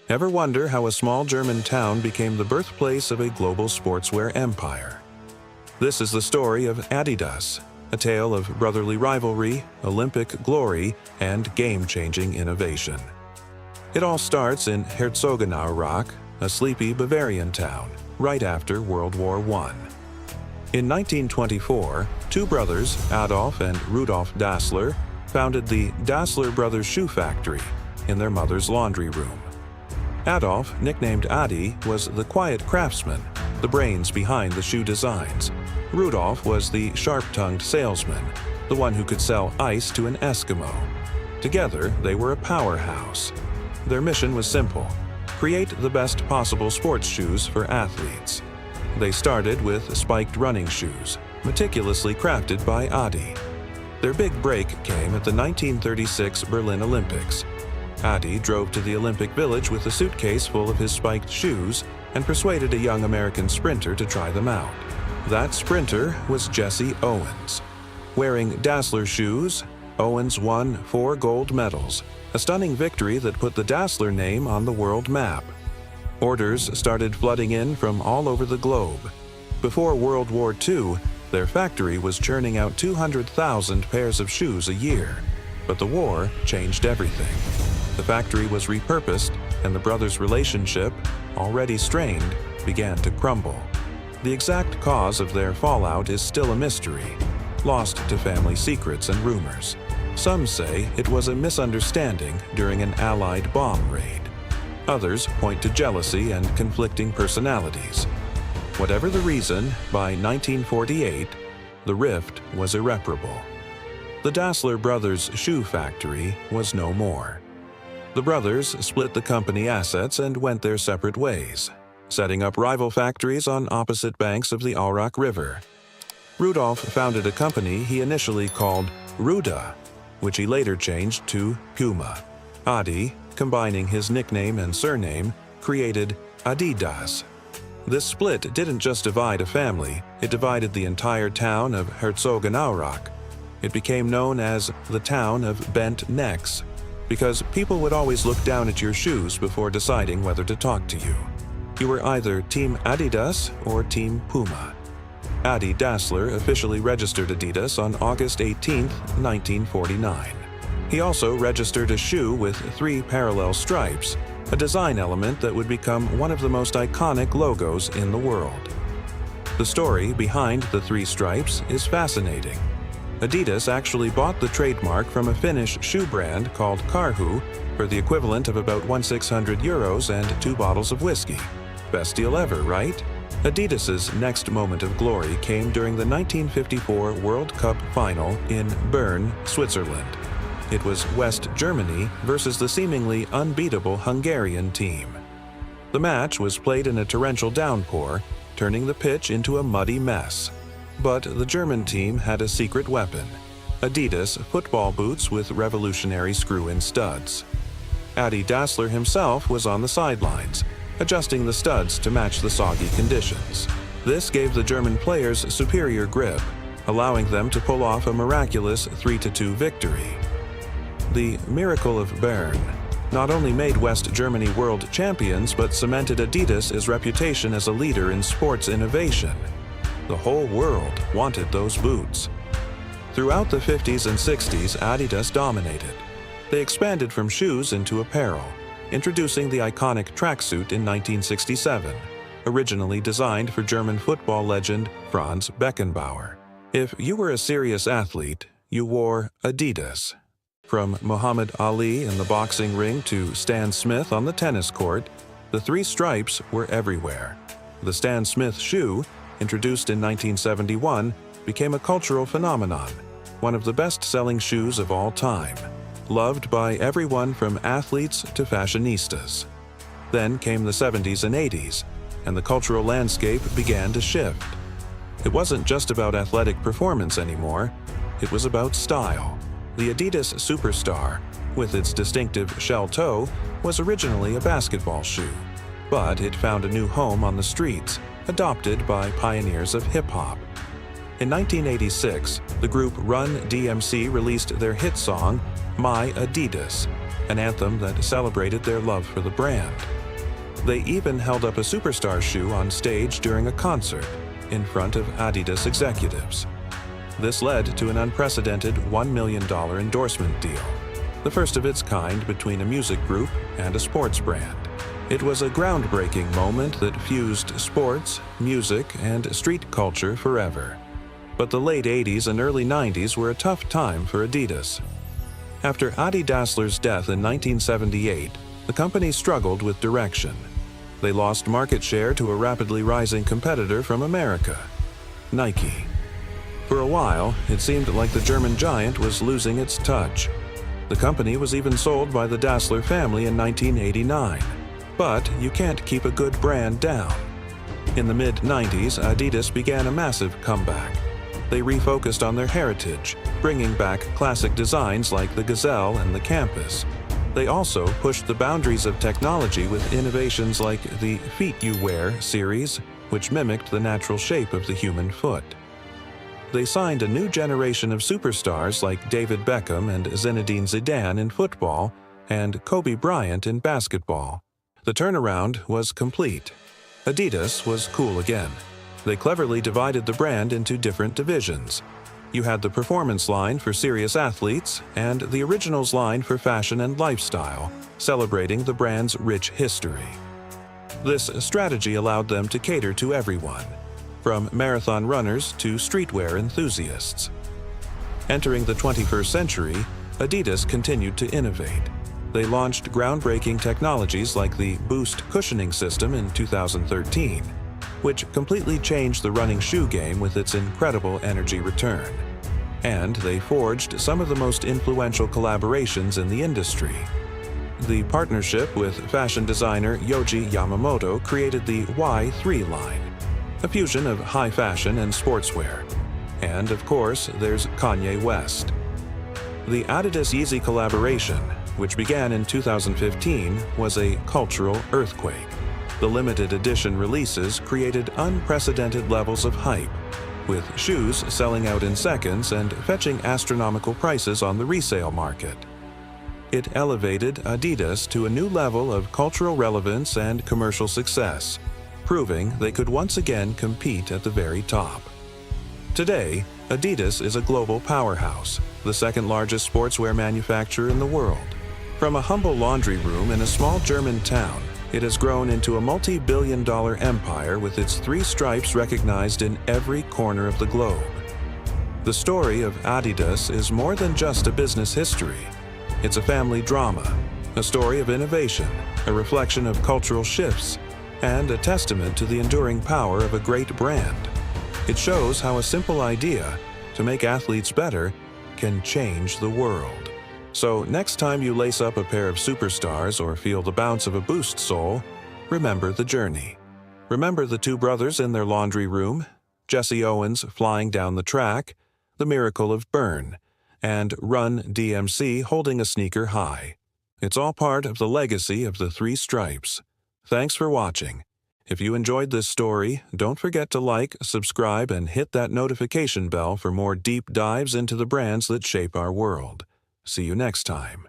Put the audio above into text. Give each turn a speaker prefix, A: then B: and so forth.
A: Ever wonder how a small German town became the birthplace of a global sportswear empire? This is the story of Adidas, a tale of brotherly rivalry, Olympic glory, and game-changing innovation. It all starts in Herzogenaurach, a sleepy Bavarian town, right after World War I. In 1924, two brothers, Adolf and Rudolf Dassler, founded the Dassler Brothers Shoe Factory in their mother's laundry room. Adolf, nicknamed Adi, was the quiet craftsman, the brains behind the shoe designs. Rudolf was the sharp-tongued salesman, the one who could sell ice to an Eskimo. Together, they were a powerhouse. Their mission was simple: create the best possible sports shoes for athletes. They started with spiked running shoes, meticulously crafted by Adi. Their big break came at the 1936 Berlin Olympics. Adi drove to the Olympic Village with a suitcase full of his spiked shoes and persuaded a young American sprinter to try them out. That sprinter was Jesse Owens. Wearing Dassler shoes, Owens won 4 gold medals, a stunning victory that put the Dassler name on the world map. Orders started flooding in from all over the globe. Before World War II, their factory was churning out 200,000 pairs of shoes a year. But the war changed everything. The factory was repurposed, and the brothers' relationship, already strained, began to crumble. The exact cause of their fallout is still a mystery, lost to family secrets and rumors. Some say it was a misunderstanding during an Allied bomb raid. Others point to jealousy and conflicting personalities. Whatever the reason, by 1948, the rift was irreparable. The Dassler Brothers Shoe Factory was no more. The brothers split the company assets and went their separate ways, setting up rival factories on opposite banks of the Aurach River. Rudolf founded a company he initially called Ruda, which he later changed to Puma. Adi, combining his nickname and surname, created Adidas. This split didn't just divide a family, it divided the entire town of Herzogenaurach. It became known as the town of bent necks, because people would always look down at your shoes before deciding whether to talk to you. You were either Team Adidas or Team Puma. Adi Dassler officially registered Adidas on August 18, 1949. He also registered a shoe with 3 parallel stripes, a design element that would become one of the most iconic logos in the world. The story behind the 3 stripes is fascinating. Adidas actually bought the trademark from a Finnish shoe brand called Karhu for the equivalent of about €1,600 and 2 bottles of whiskey. Best deal ever, right? Adidas's next moment of glory came during the 1954 World Cup final in Bern, Switzerland. It was West Germany versus the seemingly unbeatable Hungarian team. The match was played in a torrential downpour, turning the pitch into a muddy mess. But the German team had a secret weapon: Adidas football boots with revolutionary screw-in studs. Adi Dassler himself was on the sidelines, adjusting the studs to match the soggy conditions. This gave the German players superior grip, allowing them to pull off a miraculous 3-2 victory. The Miracle of Bern not only made West Germany world champions, but cemented Adidas' reputation as a leader in sports innovation. The whole world wanted those boots. Throughout the 50s and 60s, Adidas dominated. They expanded from shoes into apparel, introducing the iconic tracksuit in 1967, originally designed for German football legend Franz Beckenbauer. If you were a serious athlete, you wore Adidas. From Muhammad Ali in the boxing ring to Stan Smith on the tennis court, the 3 stripes were everywhere. The Stan Smith shoe, introduced in 1971, became a cultural phenomenon, one of the best-selling shoes of all time, loved by everyone from athletes to fashionistas. Then came the 70s and 80s, and the cultural landscape began to shift. It wasn't just about athletic performance anymore, it was about style. The Adidas Superstar, with its distinctive shell toe, was originally a basketball shoe, but it found a new home on the streets, adopted by pioneers of hip-hop. In 1986, the group Run DMC released their hit song, My Adidas, an anthem that celebrated their love for the brand. They even held up a superstar shoe on stage during a concert in front of Adidas executives. This led to an unprecedented $1 million endorsement deal, the first of its kind between a music group and a sports brand. It was a groundbreaking moment that fused sports, music, and street culture forever. But the late 80s and early 90s were a tough time for Adidas. After Adi Dassler's death in 1978, the company struggled with direction. They lost market share to a rapidly rising competitor from America, Nike. For a while, it seemed like the German giant was losing its touch. The company was even sold by the Dassler family in 1989. But you can't keep a good brand down. In the mid-90s, Adidas began a massive comeback. They refocused on their heritage, bringing back classic designs like the Gazelle and the Campus. They also pushed the boundaries of technology with innovations like the Feet You Wear series, which mimicked the natural shape of the human foot. They signed a new generation of superstars like David Beckham and Zinedine Zidane in football and Kobe Bryant in basketball. The turnaround was complete. Adidas was cool again. They cleverly divided the brand into different divisions. You had the performance line for serious athletes and the originals line for fashion and lifestyle, celebrating the brand's rich history. This strategy allowed them to cater to everyone, from marathon runners to streetwear enthusiasts. Entering the 21st century, Adidas continued to innovate. They launched groundbreaking technologies like the Boost cushioning system in 2013, which completely changed the running shoe game with its incredible energy return. And they forged some of the most influential collaborations in the industry. The partnership with fashion designer Yohji Yamamoto created the Y3 line, a fusion of high fashion and sportswear. And of course, there's Kanye West. The Adidas Yeezy collaboration, which began in 2015, was a cultural earthquake. The limited edition releases created unprecedented levels of hype, with shoes selling out in seconds and fetching astronomical prices on the resale market. It elevated Adidas to a new level of cultural relevance and commercial success, proving they could once again compete at the very top. Today, Adidas is a global powerhouse, the second largest sportswear manufacturer in the world. From a humble laundry room in a small German town, it has grown into a multi-billion-dollar empire with its 3 stripes recognized in every corner of the globe. The story of Adidas is more than just a business history. It's a family drama, a story of innovation, a reflection of cultural shifts, and a testament to the enduring power of a great brand. It shows how a simple idea, to make athletes better, can change the world. So next time you lace up a pair of superstars or feel the bounce of a Boost sole, remember the journey. Remember the 2 brothers in their laundry room, Jesse Owens flying down the track, the miracle of Burn, and Run DMC holding a sneaker high. It's all part of the legacy of the 3 stripes. Thanks for watching. If you enjoyed this story, don't forget to like, subscribe, and hit that notification bell for more deep dives into the brands that shape our world. See you next time.